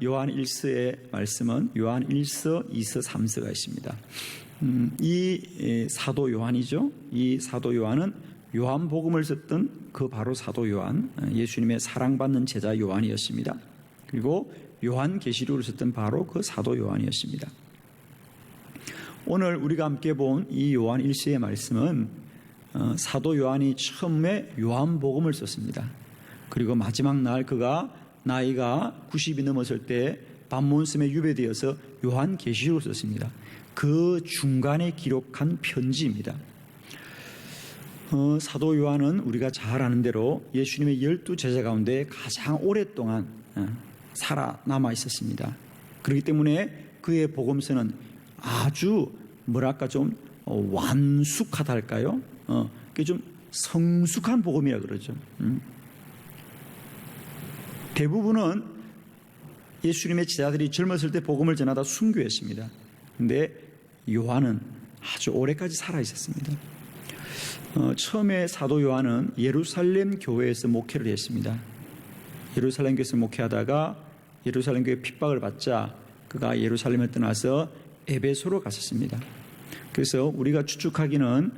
요한 1서의 말씀은 요한 1서, 2서, 3서가 있습니다. 이 사도 요한이죠. 이 사도 요한은 요한복음을 썼던 그 바로 사도 요한, 예수님의 사랑받는 제자 요한이었습니다. 그리고 요한계시록을 썼던 바로 그 사도 요한이었습니다. 오늘 우리가 함께 본 이 요한 1서의 말씀은 사도 요한이 처음에 요한복음을 썼습니다. 그리고 마지막 날 그가 나이가 90이 넘었을 때 반몬섬에 유배되어서 요한계시록을 썼습니다. 그 중간에 기록한 편지입니다. 사도 요한은 우리가 잘 아는 대로 예수님의 12제자 가운데 가장 오랫동안 살아남아 있었습니다. 그렇기 때문에 그의 복음서는 아주 뭐랄까 좀 완숙하다 할까요? 그게 좀 성숙한 복음이라 그러죠. 대부분은 예수님의 제자들이 젊었을 때 복음을 전하다 순교했습니다. 근데 요한은 아주 오래까지 살아 있었습니다. 처음에 사도 요한은 예루살렘 교회에서 목회를 했습니다. 예루살렘 교회에서 목회하다가 예루살렘 교회 핍박을 받자 그가 예루살렘을 떠나서 에베소로 갔었습니다. 그래서 우리가 추측하기는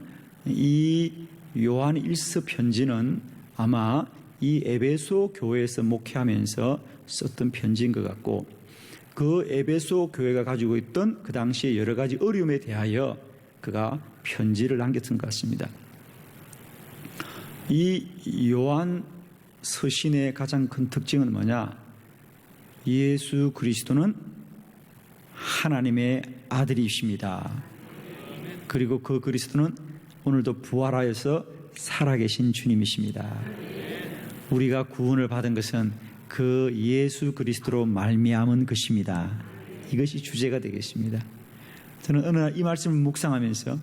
이 요한 1서 편지는 아마 이 에베소 교회에서 목회하면서 썼던 편지인 것 같고, 그 에베소 교회가 가지고 있던 그 당시의 여러 가지 어려움에 대하여 그가 편지를 남겼던 것 같습니다. 이 요한 서신의 가장 큰 특징은 뭐냐? 예수 그리스도는 하나님의 아들이십니다. 그리고 그 그리스도는 오늘도 부활하여서 살아계신 주님이십니다. 우리가 구원을 받은 것은 그 예수 그리스도로 말미암은 것입니다. 이것이 주제가 되겠습니다. 저는 어느 날 이 말씀을 묵상하면서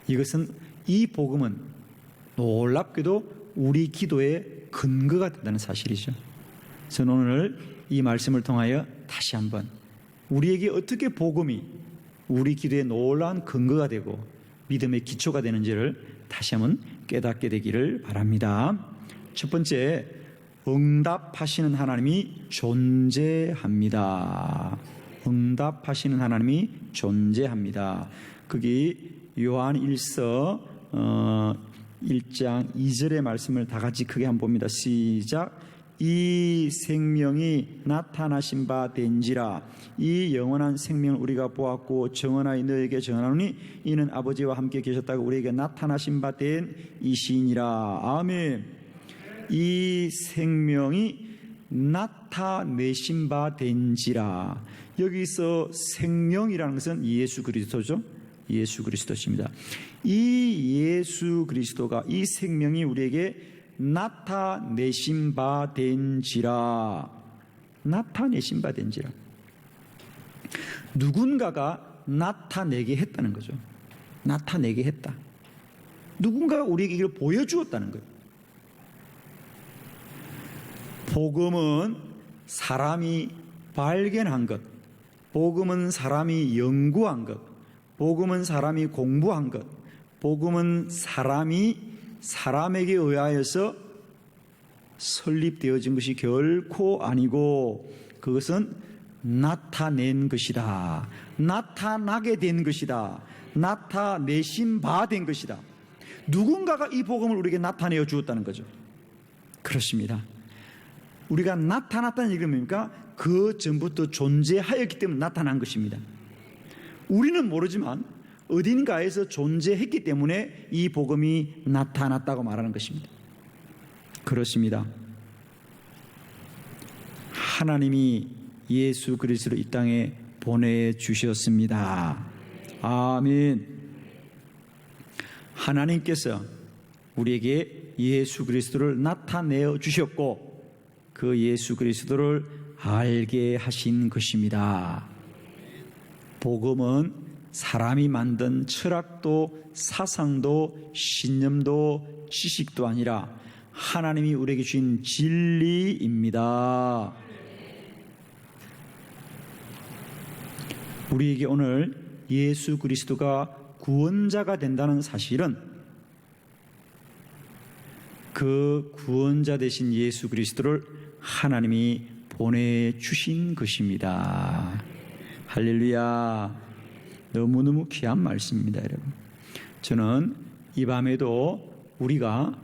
이것은, 이 복음은 놀랍게도 우리 기도의 근거가 된다는 사실이죠. 저는 오늘 이 말씀을 통하여 다시 한번 우리에게 어떻게 복음이 우리 기도의 놀라운 근거가 되고 믿음의 기초가 되는지를 다시 한번 깨닫게 되기를 바랍니다. 첫 번째, 응답하시는 하나님이 존재합니다. 응답하시는 하나님이 존재합니다. 거기 요한 1서 1장 2절의 말씀을 다 같이 크게 한번 봅니다. 시작. 이 생명이 나타나신 바 된지라. 이 영원한 생명을 우리가 보았고 정언하여 너에게 정하노니 이는 아버지와 함께 계셨다고 우리에게 나타나신 바 된 이시니라. 아멘. 이 생명이 나타내신 바 된지라. 여기서 생명이라는 것은 예수 그리스도죠. 예수 그리스도십니다. 이 예수 그리스도가, 이 생명이 우리에게 나타내신 바 된지라. 나타내신 바 된지라. 누군가가 나타내게 했다는 거죠. 나타내게 했다. 누군가가 우리에게 이걸 보여주었다는 거예요. 복음은 사람이 발견한 것, 복음은 사람이 연구한 것, 복음은 사람이 공부한 것, 복음은 사람에게 의하여서 설립되어진 것이 결코 아니고 그것은 나타낸 것이다. 나타나게 된 것이다. 나타내신 바 된 것이다. 누군가가 이 복음을 우리에게 나타내어 주었다는 거죠. 그렇습니다. 우리가 나타났다는 얘기는 뭡니까? 그 전부터 존재하였기 때문에 나타난 것입니다. 우리는 모르지만 어딘가에서 존재했기 때문에 이 복음이 나타났다고 말하는 것입니다. 그렇습니다. 하나님이 예수 그리스도를 이 땅에 보내주셨습니다. 아멘. 하나님께서 우리에게 예수 그리스도를 나타내어 주셨고 그 예수 그리스도를 알게 하신 것입니다. 복음은 사람이 만든 철학도 사상도 신념도 지식도 아니라 하나님이 우리에게 주신 진리입니다. 우리에게 오늘 예수 그리스도가 구원자가 된다는 사실은 그 구원자 되신 예수 그리스도를 하나님이 보내주신 것입니다. 할렐루야. 너무너무 귀한 말씀입니다, 여러분. 저는 이 밤에도 우리가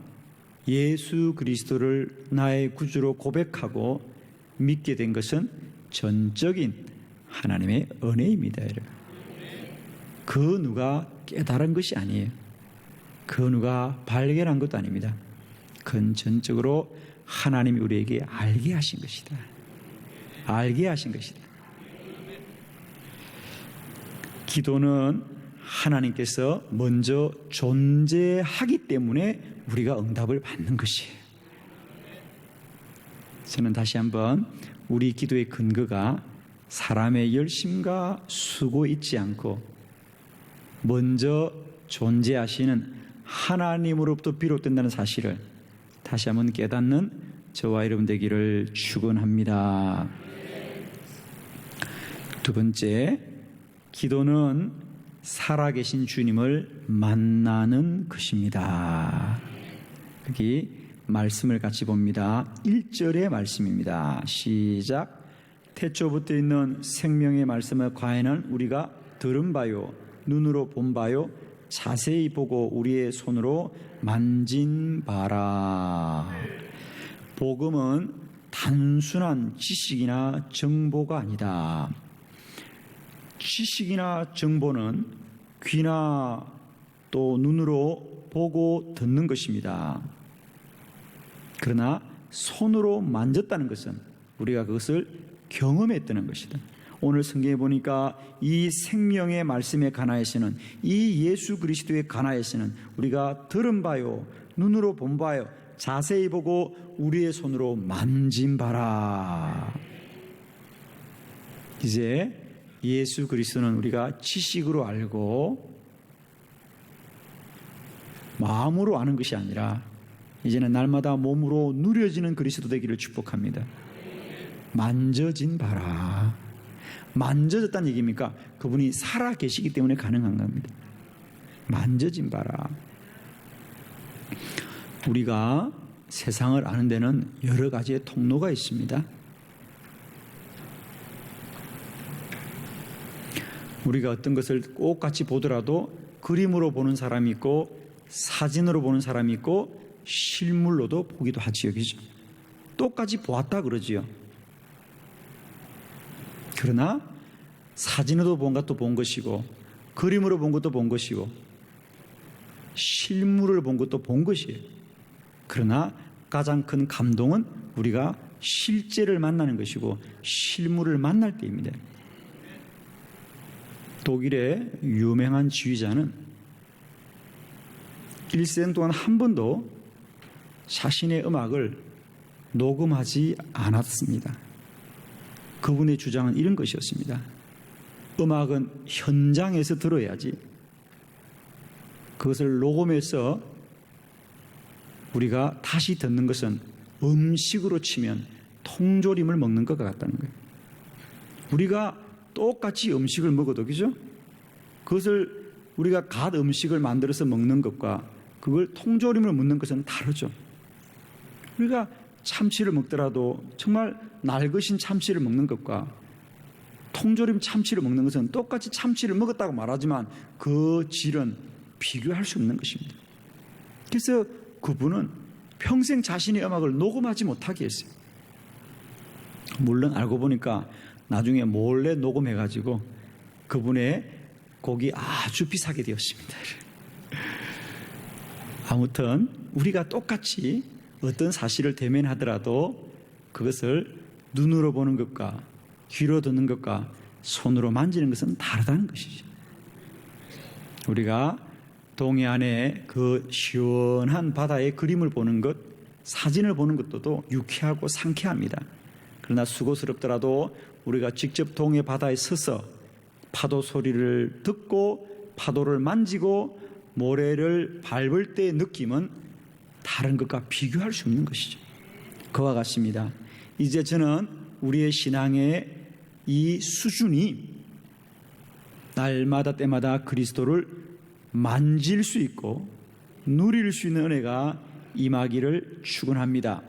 예수 그리스도를 나의 구주로 고백하고 믿게 된 것은 전적인 하나님의 은혜입니다, 여러분. 그 누가 깨달은 것이 아니에요. 그 누가 발견한 것도 아닙니다. 그건 전적으로 하나님이 우리에게 알게 하신 것이다. 알게 하신 것이다. 기도는 하나님께서 먼저 존재하기 때문에 우리가 응답을 받는 것이에요. 저는 다시 한번 우리 기도의 근거가 사람의 열심과 수고에 있지 않고 먼저 존재하시는 하나님으로부터 비롯된다는 사실을 다시 한번 깨닫는 저와 여러분 되기를 축원합니다. 두 번째, 기도는 살아계신 주님을 만나는 것입니다. 여기 말씀을 같이 봅니다. 1절의 말씀입니다. 시작. 태초부터 있는 생명의 말씀을 과연은 우리가 들은 바요, 눈으로 본 바요, 자세히 보고 우리의 손으로 만진 바라. 복음은 단순한 지식이나 정보가 아니다. 지식이나 정보는 귀나 또 눈으로 보고 듣는 것입니다. 그러나 손으로 만졌다는 것은 우리가 그것을 경험했다는 것이다. 오늘 성경에 보니까 이 생명의 말씀에 관하여서는, 이 예수 그리스도에 관하여서는 우리가 들은 바요, 눈으로 본 바요, 자세히 보고 우리의 손으로 만진 바라. 이제 예수 그리스도는 우리가 지식으로 알고 마음으로 아는 것이 아니라 이제는 날마다 몸으로 누려지는 그리스도 되기를 축복합니다. 만져진 바라. 만져졌다는 얘기입니까? 그분이 살아 계시기 때문에 가능한 겁니다. 만져진 바라. 우리가 세상을 아는 데는 여러 가지의 통로가 있습니다. 우리가 어떤 것을 꼭 같이 보더라도 그림으로 보는 사람이 있고 사진으로 보는 사람이 있고 실물로도 보기도 하지요. 그죠? 똑같이 보았다 그러지요. 그러나 사진으로 본 것도 본 것이고 그림으로 본 것도 본 것이고 실물을 본 것도 본 것이에요. 그러나 가장 큰 감동은 우리가 실제를 만나는 것이고 실물을 만날 때입니다. 독일의 유명한 지휘자는 일생 동안 한 번도 자신의 음악을 녹음하지 않았습니다. 그분의 주장은 이런 것이었습니다. 음악은 현장에서 들어야지, 그것을 녹음해서 우리가 다시 듣는 것은 음식으로 치면 통조림을 먹는 것 같다는 거예요. 우리가 똑같이 음식을 먹어도, 그죠? 그것을 우리가 갓 음식을 만들어서 먹는 것과 그걸 통조림을 먹는 것은 다르죠. 우리가 참치를 먹더라도 정말 날것인 참치를 먹는 것과 통조림 참치를 먹는 것은 똑같이 참치를 먹었다고 말하지만 그 질은 비교할 수 없는 것입니다. 그래서 그분은 평생 자신의 음악을 녹음하지 못하게 했어요. 물론 알고 보니까 나중에 몰래 녹음해가지고 그분의 곡이 아주 비싸게 되었습니다. 아무튼 우리가 똑같이 어떤 사실을 대면하더라도 그것을 눈으로 보는 것과 귀로 듣는 것과 손으로 만지는 것은 다르다는 것이죠. 우리가 동해안의 그 시원한 바다의 그림을 보는 것, 사진을 보는 것도 유쾌하고 상쾌합니다. 그러나 수고스럽더라도 우리가 직접 동해 바다에 서서 파도 소리를 듣고 파도를 만지고 모래를 밟을 때의 느낌은 다른 것과 비교할 수 없는 것이죠. 그와 같습니다. 이제 저는 우리의 신앙의 이 수준이 날마다 때마다 그리스도를 만질 수 있고 누릴 수 있는 은혜가 임하기를 축원합니다.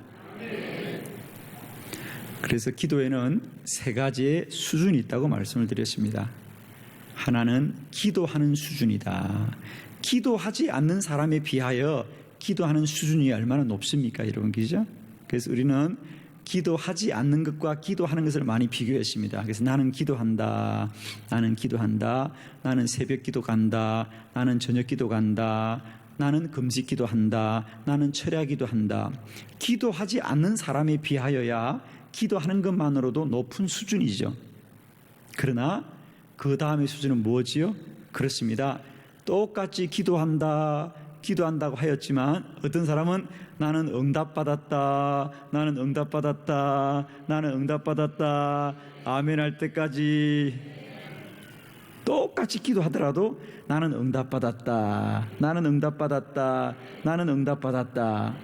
그래서 기도에는 세 가지의 수준이 있다고 말씀을 드렸습니다. 하나는 기도하는 수준이다. 기도하지 않는 사람에 비하여 기도하는 수준이 얼마나 높습니까, 여러분? 그죠? 그래서 우리는 기도하지 않는 것과 기도하는 것을 많이 비교했습니다. 그래서 나는 기도한다, 나는 기도한다, 나는 새벽 기도 간다, 나는 저녁 기도 간다, 나는 금식 기도한다, 나는 철야 기도한다. 기도하지 않는 사람에 비하여야 기도하는 것만으로도 높은 수준이죠. 그러나 그 다음의 수준은 뭐지요? 그렇습니다. 똑같이 기도한다고 하였지만 어떤 사람은 나는 응답받았다, 나는 응답받았다, 나는 응답받았다, 아멘 할 때까지 똑같이 기도하더라도 나는 응답받았다, 나는 응답받았다, 나는 응답받았다.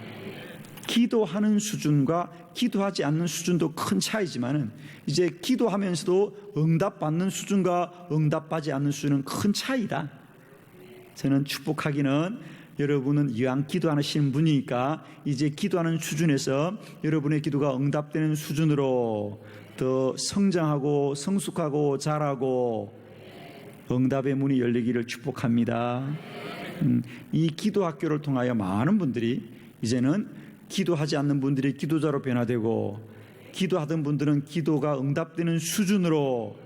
기도하는 수준과 기도하지 않는 수준도 큰 차이지만은 이제 기도하면서도 응답받는 수준과 응답받지 않는 수준은 큰 차이다. 저는 축복하기는 여러분은 이왕 기도하시는 분이니까 이제 기도하는 수준에서 여러분의 기도가 응답되는 수준으로 더 성장하고 성숙하고 자라고 응답의 문이 열리기를 축복합니다. 이 기도 학교를 통하여 많은 분들이 이제는 기도하지 않는 분들이 기도자로 변화되고 기도하던 분들은 기도가 응답되는 수준으로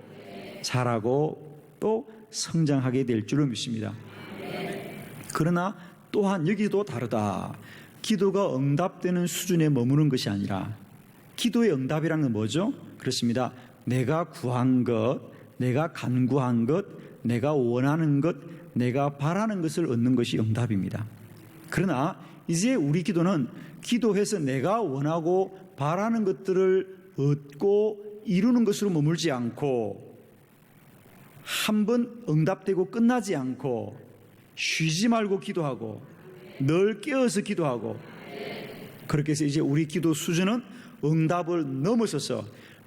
자라고 또 성장하게 될 줄로 믿습니다. 그러나 또한 여기도 다르다. 기도가 응답되는 수준에 머무는 것이 아니라 기도의 응답이라는 건 뭐죠? 그렇습니다. 내가 구한 것, 내가 간구한 것, 내가 원하는 것, 내가 바라는 것을 얻는 것이 응답입니다. 그러나 이제 우리 기도는 기도해서 내가 원하고 바라는 것들을 얻고 이루는 것으로 머물지 않고 한번 응답되고 끝나지 않고 쉬지 말고 기도하고 늘 깨어서 기도하고 그렇게 해서 이제 우리 기도 수준은 응답을 넘어서서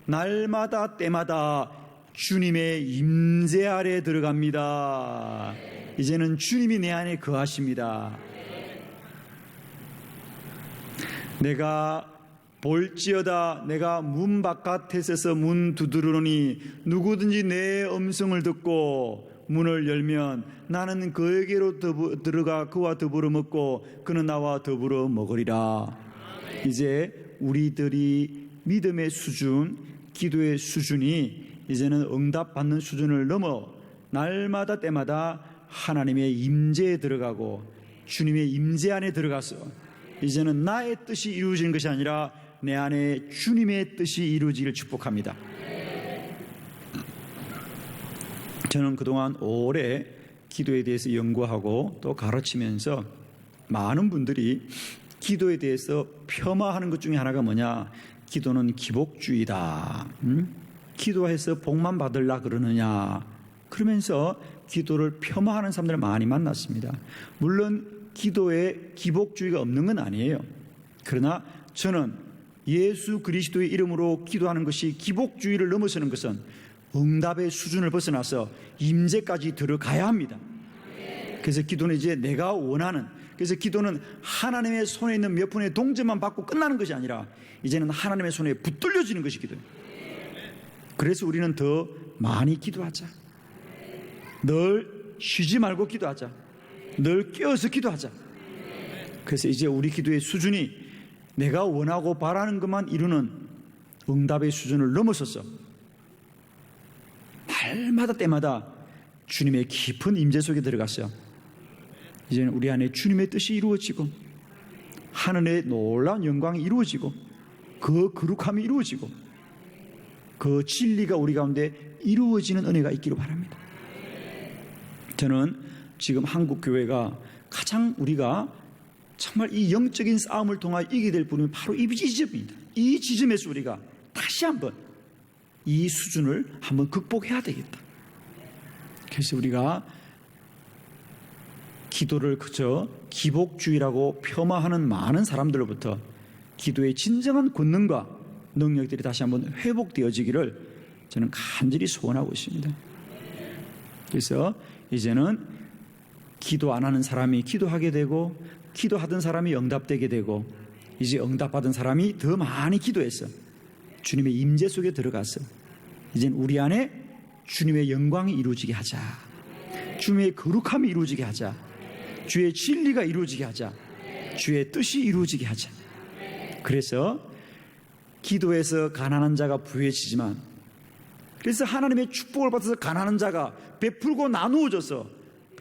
날마다 때마다 주님의 임재 아래 들어갑니다. 이제는 주님이 내 안에 거하십니다. 내가 볼지어다 내가 문 바깥에 서서 문 두드리노니 누구든지 내 음성을 듣고 문을 열면 나는 그에게로 들어가 그와 더불어 먹고 그는 나와 더불어 먹으리라. 이제 우리들이 믿음의 수준, 기도의 수준이 이제는 응답받는 수준을 넘어 날마다 때마다 하나님의 임재에 들어가고 주님의 임재 안에 들어가서 이제는 나의 뜻이 이루어지는 것이 아니라 내 안에 주님의 뜻이 이루어지기를 축복합니다. 저는 그동안 오래 기도에 대해서 연구하고 또 가르치면서 많은 분들이 기도에 대해서 폄하하는 것 중에 하나가 뭐냐? 기도는 기복주의다. 기도해서 복만 받으려 그러느냐? 그러면서 기도를 폄하하는 사람들을 많이 만났습니다. 물론 기도에 기복주의가 없는 건 아니에요. 그러나 저는 예수 그리스도의 이름으로 기도하는 것이 기복주의를 넘어서는 것은 응답의 수준을 벗어나서 임재까지 들어가야 합니다. 그래서 기도는 이제 내가 원하는, 그래서 기도는 하나님의 손에 있는 몇 푼의 동전만 받고 끝나는 것이 아니라 이제는 하나님의 손에 붙들려지는 것이 기도예요. 그래서 우리는 더 많이 기도하자. 늘 쉬지 말고 기도하자. 늘 깨어서 기도하자. 그래서 이제 우리 기도의 수준이 내가 원하고 바라는 것만 이루는 응답의 수준을 넘어서서 날마다 때마다 주님의 깊은 임재 속에 들어갔어요. 이제는 우리 안에 주님의 뜻이 이루어지고 하늘의 놀라운 영광이 이루어지고 그 거룩함이 이루어지고 그 진리가 우리 가운데 이루어지는 은혜가 있기를 바랍니다. 저는 지금 한국 교회가 가장 우리가 정말 이 영적인 싸움을 통하여 이기게 될 부분이 바로 이 지점입니다. 이 지점에서 우리가 다시 한번 이 수준을 한번 극복해야 되겠다. 그래서 우리가 기도를 그저 기복주의라고 폄하하는 많은 사람들로부터 기도의 진정한 권능과 능력들이 다시 한번 회복되어지기를 저는 간절히 소원하고 있습니다. 그래서 이제는 기도 안 하는 사람이 기도하게 되고 기도하던 사람이 응답되게 되고 이제 응답받은 사람이 더 많이 기도해서 주님의 임재 속에 들어가서 이젠 우리 안에 주님의 영광이 이루어지게 하자. 주님의 거룩함이 이루어지게 하자. 주의 진리가 이루어지게 하자. 주의 뜻이 이루어지게 하자. 그래서 기도에서 가난한 자가 부유해지지만, 그래서 하나님의 축복을 받아서 가난한 자가 베풀고 나누어져서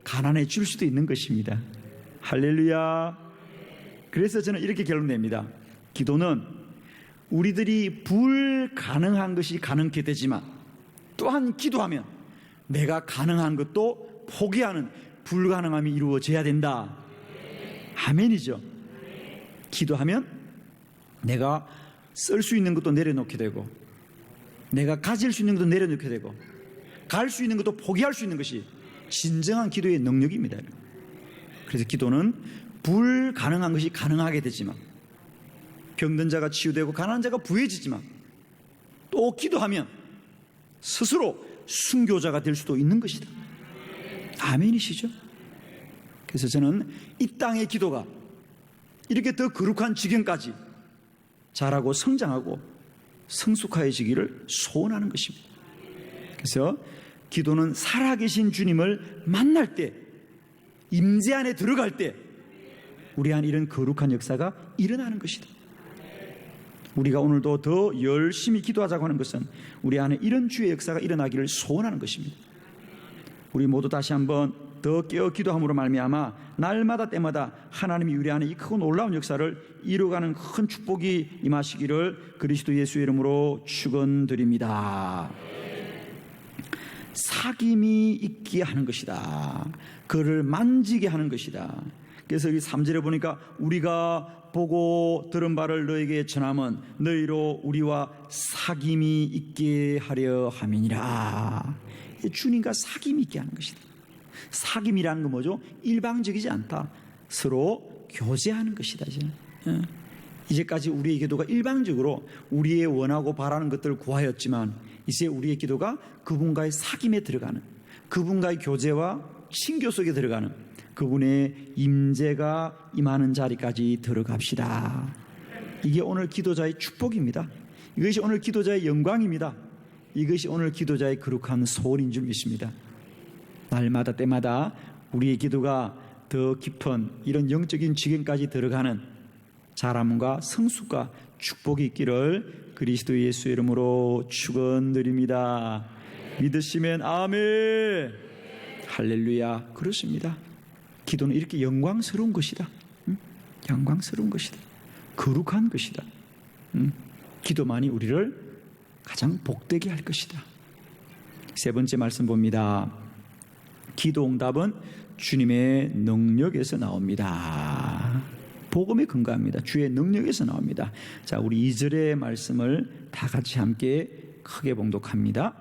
가난해질 수도 있는 것입니다. 할렐루야. 그래서 저는 이렇게 결론냅니다. 기도는 우리들이 불가능한 것이 가능케 되지만, 또한 기도하면 내가 가능한 것도 포기하는 불가능함이 이루어져야 된다. 아멘이죠. 기도하면 내가 쓸 수 있는 것도 내려놓게 되고, 내가 가질 수 있는 것도 내려놓게 되고, 갈 수 있는 것도 포기할 수 있는 것이 진정한 기도의 능력입니다. 그래서 기도는 불가능한 것이 가능하게 되지만, 병든 자가 치유되고 가난한 자가 부해지지만, 또 기도하면 스스로 순교자가 될 수도 있는 것이다. 아멘이시죠? 그래서 저는 이 땅의 기도가 이렇게 더 거룩한 지경까지 자라고 성장하고 성숙해지기를 소원하는 것입니다. 그래서 기도는 살아계신 주님을 만날 때, 임재 안에 들어갈 때 우리 안에 이런 거룩한 역사가 일어나는 것이다. 우리가 오늘도 더 열심히 기도하자고 하는 것은 우리 안에 이런 주의 역사가 일어나기를 소원하는 것입니다. 우리 모두 다시 한번 더 깨어 기도함으로 말미암아 날마다 때마다 하나님이 우리 안에 이 크고 놀라운 역사를 이루어가는 큰 축복이 임하시기를 그리스도 예수의 이름으로 축원드립니다. 사귐이 있게 하는 것이다. 그를 만지게 하는 것이다. 그래서 여기 3절에 보니까 우리가 보고 들은 바를 너에게 전함은 너희로 우리와 사귐이 있게 하려 함이니라. 주님과 사귐이 있게 하는 것이다. 사귐이라는 건 뭐죠? 일방적이지 않다. 서로 교제하는 것이다. 이제까지 우리의 기도가 일방적으로 우리의 원하고 바라는 것들을 구하였지만, 이제 우리의 기도가 그분과의 사귐에 들어가는, 그분과의 교제와 친교 속에 들어가는, 그분의 임재가 임하는 자리까지 들어갑시다. 이게 오늘 기도자의 축복입니다. 이것이 오늘 기도자의 영광입니다. 이것이 오늘 기도자의 거룩한 소원인 줄 믿습니다. 날마다 때마다 우리의 기도가 더 깊은 이런 영적인 지경까지 들어가는 자람과 성숙과 축복이 있기를 그리스도 예수의 이름으로 축원드립니다. 믿으시면 아멘. 할렐루야. 그렇습니다. 기도는 이렇게 영광스러운 것이다. 영광스러운 것이다. 거룩한 것이다. 기도만이 우리를 가장 복되게 할 것이다. 세 번째 말씀 봅니다. 기도 응답은 주님의 능력에서 나옵니다. 복음에 근거합니다. 주의 능력에서 나옵니다. 자, 우리 2절의 말씀을 다 같이 함께 크게 봉독합니다.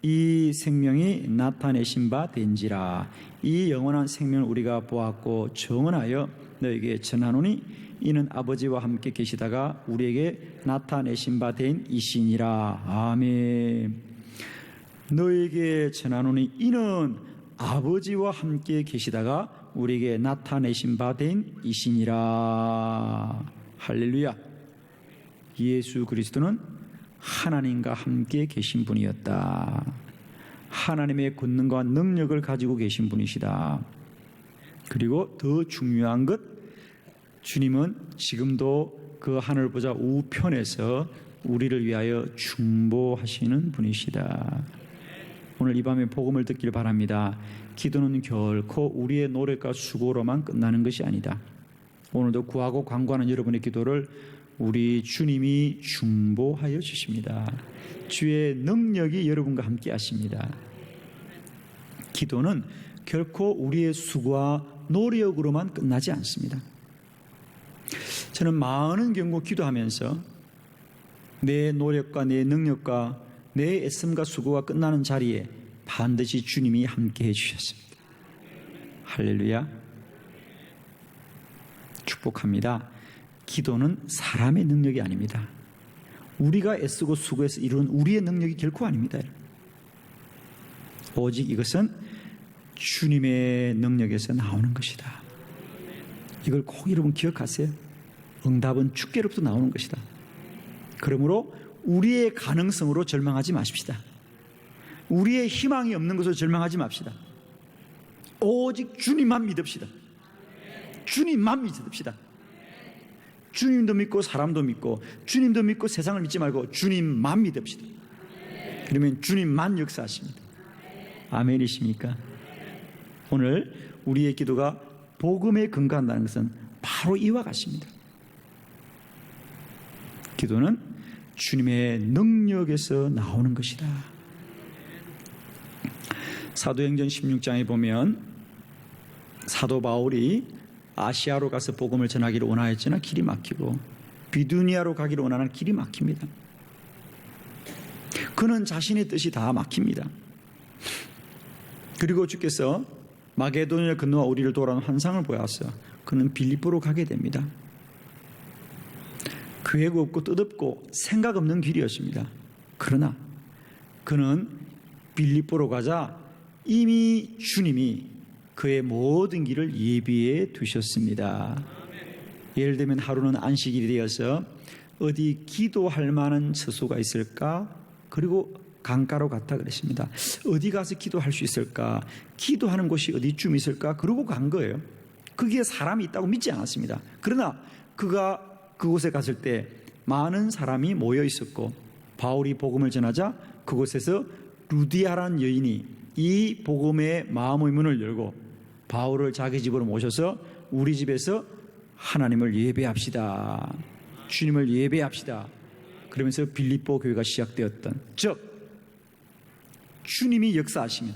이 생명이 나타내신 바 된지라. 이 영원한 생명을 우리가 보았고 정언하여 너에게 전하노니 이는 아버지와 함께 계시다가 우리에게 나타내신 바 된 이시니라. 아멘. 너에게 전하노니 이는 아버지와 함께 계시다가 우리에게 나타내신 바 된 이시니라. 할렐루야. 예수 그리스도는 하나님과 함께 계신 분이었다. 하나님의 권능과 능력을 가지고 계신 분이시다. 그리고 더 중요한 것, 주님은 지금도 그 하늘 보좌 우편에서 우리를 위하여 중보하시는 분이시다. 오늘 이 밤에 복음을 듣길 바랍니다. 기도는 결코 우리의 노력과 수고로만 끝나는 것이 아니다. 오늘도 구하고 간구하는 여러분의 기도를 우리 주님이 중보하여 주십니다. 주의 능력이 여러분과 함께 하십니다. 기도는 결코 우리의 수고와 노력으로만 끝나지 않습니다. 저는 많은 경우 기도하면서 내 노력과 내 능력과 내 애씀과 수고가 끝나는 자리에 반드시 주님이 함께 해주셨습니다. 할렐루야. 축복합니다. 기도는 사람의 능력이 아닙니다. 우리가 애쓰고 수고해서 이루는 우리의 능력이 결코 아닙니다. 오직 이것은 주님의 능력에서 나오는 것이다. 이걸 꼭 여러분 기억하세요. 응답은 주께로부터 나오는 것이다. 그러므로 우리의 가능성으로 절망하지 마십시다. 우리의 희망이 없는 것으로 절망하지 맙시다. 오직 주님만 믿읍시다. 주님만 믿읍시다. 주님도 믿고 사람도 믿고 주님도 믿고 세상을 믿지 말고 주님만 믿읍시다. 그러면 주님만 역사하십니다. 아멘이십니까? 오늘 우리의 기도가 복음에 근거한다는 것은 바로 이와 같습니다. 기도는 주님의 능력에서 나오는 것이다. 사도행전 16장에 보면 사도 바울이 아시아로 가서 복음을 전하기를 원하였으나 길이 막히고 비두니아로 가기를 원하는 길이 막힙니다. 그는 자신의 뜻이 다 막힙니다. 그리고 주께서 마게도니아 건너와 우리를 돌아온 환상을 보여서 그는 빌립보로 가게 됩니다. 계획 없고 뜻없고 생각 없는 길이었습니다. 그러나 그는 빌립보로 가자 이미 주님이 그의 모든 길을 예비해 두셨습니다. 예를 들면 하루는 안식일이 되어서 어디 기도할 만한 처소가 있을까? 그리고 강가로 갔다 그랬습니다. 어디 가서 기도할 수 있을까? 기도하는 곳이 어디쯤 있을까? 그러고 간 거예요. 거기에 사람이 있다고 믿지 않았습니다. 그러나 그가 그곳에 갔을 때 많은 사람이 모여 있었고 바울이 복음을 전하자 그곳에서 루디아라는 여인이 이 복음의 마음의 문을 열고 바울을 자기 집으로 모셔서 우리 집에서 하나님을 예배합시다. 주님을 예배합시다. 그러면서 빌립보 교회가 시작되었던, 즉 주님이 역사하시면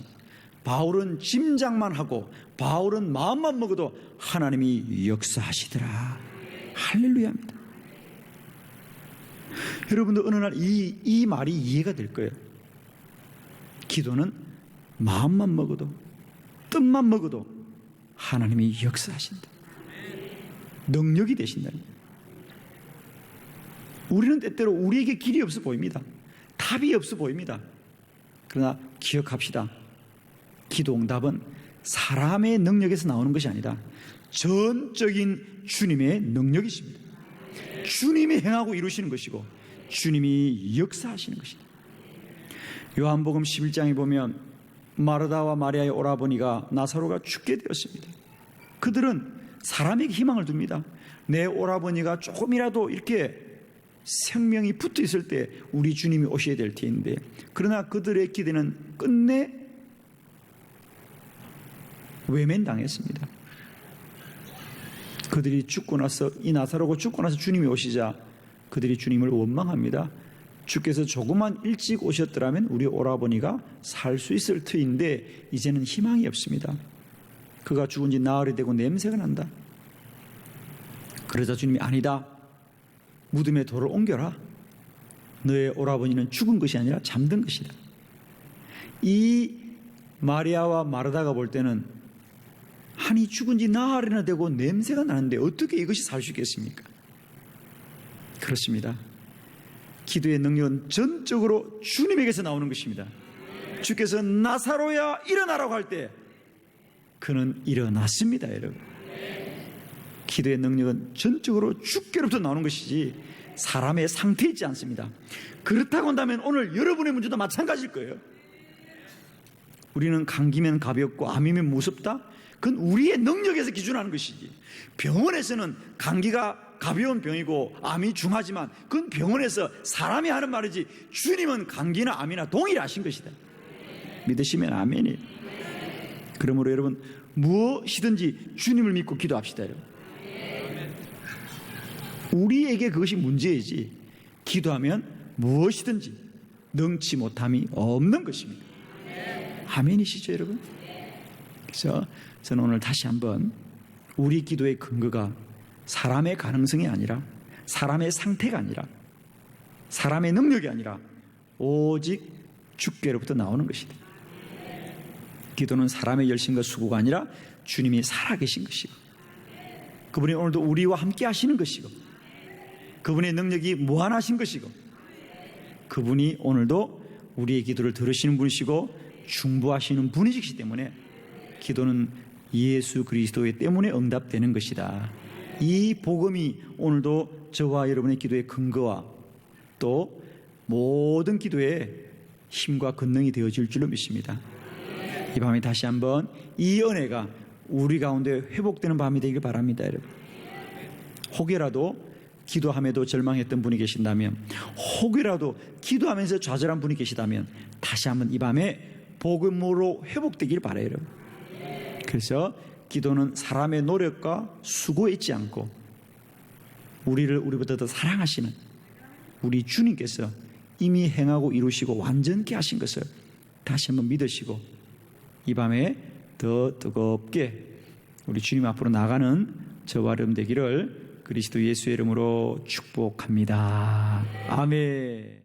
바울은 짐작만 하고 바울은 마음만 먹어도 하나님이 역사하시더라. 할렐루야입니다. 여러분도 어느 날 이 말이 이해가 될 거예요. 기도는 마음만 먹어도 뜻만 먹어도 하나님이 역사하신다. 능력이 되신다. 우리는 때때로 우리에게 길이 없어 보입니다. 답이 없어 보입니다. 그러나 기억합시다. 기도 응답은 사람의 능력에서 나오는 것이 아니라 전적인 주님의 능력이십니다. 주님이 행하고 이루시는 것이고 주님이 역사하시는 것입니다. 요한복음 11장에 보면 마르다와 마리아의 오라버니가 나사로가 죽게 되었습니다. 그들은 사람에게 희망을 둡니다. 내 오라버니가 조금이라도 이렇게 생명이 붙어 있을 때 우리 주님이 오셔야 될 텐데, 그러나 그들의 기대는 끝내 외면당했습니다. 그들이 죽고 나서, 이 나사로가 죽고 나서 주님이 오시자 그들이 주님을 원망합니다. 주께서 조금만 일찍 오셨더라면 우리 오라버니가 살 수 있을 터인데 이제는 희망이 없습니다. 그가 죽은 지 나흘이 되고 냄새가 난다. 그러자 주님이 아니다. 무덤에 돌을 옮겨라. 너의 오라버니는 죽은 것이 아니라 잠든 것이다. 이 마리아와 마르다가 볼 때는 아니 죽은 지 나흘이나 되고 냄새가 나는데 어떻게 이것이 살 수 있겠습니까? 그렇습니다. 기도의 능력은 전적으로 주님에게서 나오는 것입니다. 주께서 나사로야 일어나라고 할 때 그는 일어났습니다. 여러분, 기도의 능력은 전적으로 주께로부터 나오는 것이지 사람의 상태에 있지 않습니다. 그렇다고 한다면 오늘 여러분의 문제도 마찬가지일 거예요. 우리는 감기면 가볍고 암이면 무섭다? 그건 우리의 능력에서 기준하는 것이지, 병원에서는 감기가 가벼운 병이고 암이 중하지만 그건 병원에서 사람이 하는 말이지 주님은 감기나 암이나 동일하신 것이다. 믿으시면 아멘이에요. 그러므로 여러분 무엇이든지 주님을 믿고 기도합시다. 여러분, 우리에게 그것이 문제이지 기도하면 무엇이든지 능치 못함이 없는 것입니다. 아멘이시죠 여러분? 그래서 저는 오늘 다시 한번 우리 기도의 근거가 사람의 가능성이 아니라 사람의 상태가 아니라 사람의 능력이 아니라 오직 주께로부터 나오는 것이다. 기도는 사람의 열심과 수고가 아니라 주님이 살아계신 것이고 그분이 오늘도 우리와 함께 하시는 것이고 그분의 능력이 무한하신 것이고 그분이 오늘도 우리의 기도를 들으시는 분이시고 중보하시는 분이시기 때문에 기도는 예수 그리스도의 때문에 응답되는 것이다. 이 복음이 오늘도 저와 여러분의 기도의 근거와 또 모든 기도에 힘과 권능이 되어질 줄로 믿습니다. 이 밤에 다시 한번 이 은혜가 우리 가운데 회복되는 밤이 되길 바랍니다. 여러분, 혹여라도 기도함에도 절망했던 분이 계신다면, 혹여라도 기도하면서 좌절한 분이 계시다면 다시 한번 이 밤에 복음으로 회복되길 바라요. 여러분, 그래서 기도는 사람의 노력과 수고에 있지 않고 우리를 우리보다 더 사랑하시는 우리 주님께서 이미 행하고 이루시고 완전케 하신 것을 다시 한번 믿으시고 이 밤에 더 뜨겁게 우리 주님 앞으로 나가는 저와 여러분 되기를 그리스도 예수의 이름으로 축복합니다. 아멘.